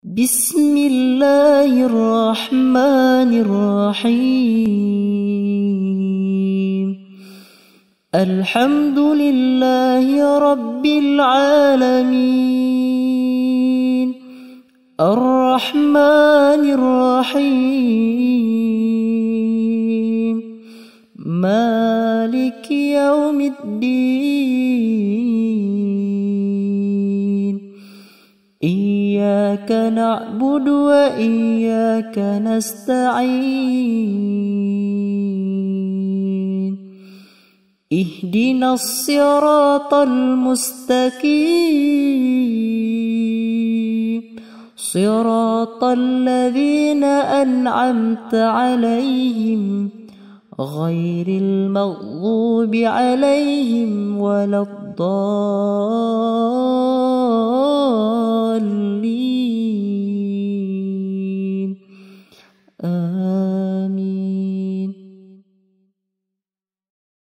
بسم الله الرحمن الرحيم. الحمد لله رب العالمين، الرحمن الرحيم، مالك يوم الدين. إياك نعبد وإياك نستعين. اهدنا الصراط المستقيم، صراط الذين أنعمت عليهم غير المغضوب عليهم ولا الضالين.